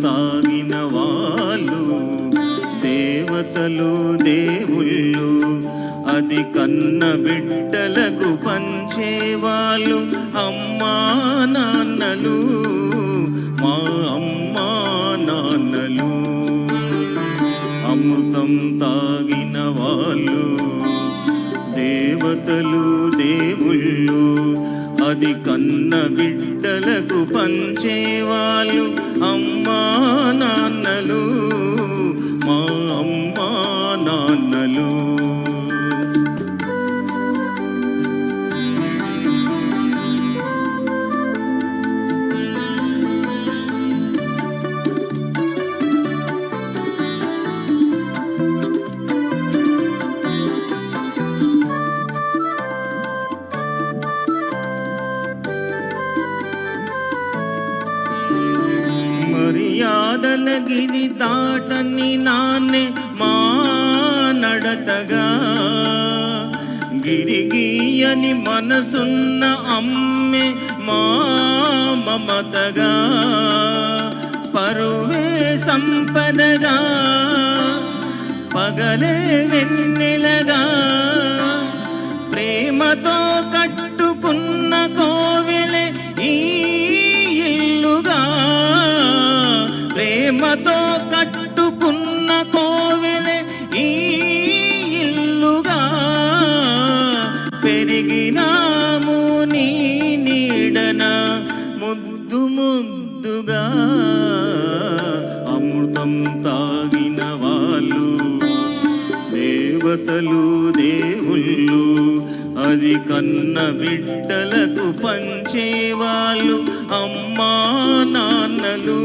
తాగిన వాళ్ళు దేవతలు దేవుళ్ళు, అది కన్న బిడ్డలకు పంచేవాళ్ళు అమ్మా నాన్నలు, మా అమ్మా నాన్నలు. అమృతం తాగిన వాళ్ళు దేవతలు దేవుళ్ళు, అది కన్న బిడ్డలకు పంచేవాళ్ళు అమ్మా నాన్నలు, మా అమ్మా నాన్నలు. మర్యాదలగిరి దాటని నాన్నే మా నడతగా, గిరిగీయని మనసున్న అమ్మే మా మమతగా, పరువే సంపదగా పగలే వెన్నెలగా, ప్రేమతో కట్టుకున్న కోవెలే ఈ ఇల్లుగా, ప్రేమతో కట్టుకున్న కోవెలే ఈ ఇల్లుగా, పెరిగినాము నీ నీడన ముద్దు ముద్దుగా. అమృతం తాగిన వాళ్ళు దేవతలు దేవుళ్ళు, అది కన్న బిడ్డలకు పంచేవాళ్ళు అమ్మా నాన్నలు,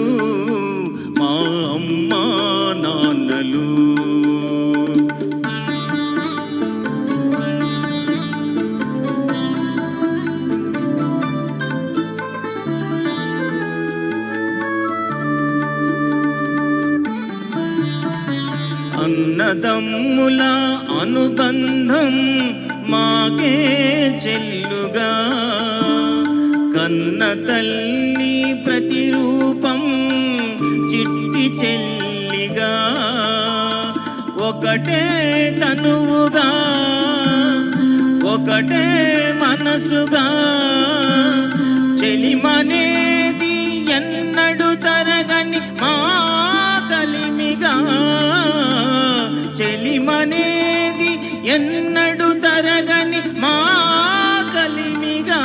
మా అమ్మా నాన్నలు. అన్నదమ్ముల అనుబంధం మాకే చెల్లుగా, కన్న తల్లి ప్రతిరూపం చిట్టి చెల్లిగా, ఒకటే తనువుగా ఒకటే మనసుగా, చెలిమనేది ఎన్నడు తరగని మా కలిమిగా, చెలిమనేది ఎన్నడు తరగని మా కలిమిగా,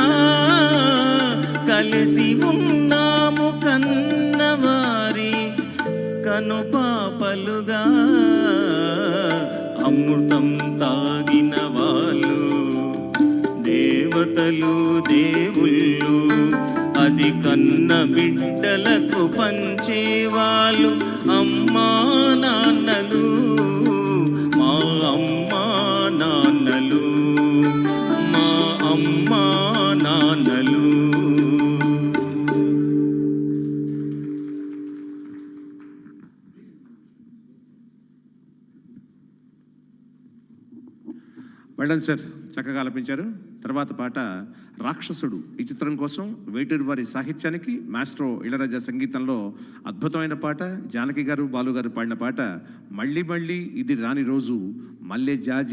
కలిసి ఉన్నాము కన్నవారి కనుపాపలుగా. అమృతం తాగిన వాళ్ళు దేవతలు దేవుళ్ళు, అది కన్న బిడ్డలకు పంచేవాళ్ళు అమ్మా నాన్నలు, మా అమ్మా నాన్నలు, మా అమ్మా నాన్నలు. మేడం సార్ చక్కగా ఆలపించారు. తర్వాత పాట రాక్షసుడు. ఈ చిత్రం కోసం వేటూరి వారి సాహిత్యానికి మాస్ట్రో ఇళయరాజా సంగీతంలో అద్భుతమైన పాట, జానకి గారు బాలు గారు పాడిన పాట. మళ్ళీ మళ్ళీ ఇది రాని రోజు మల్లె జాజి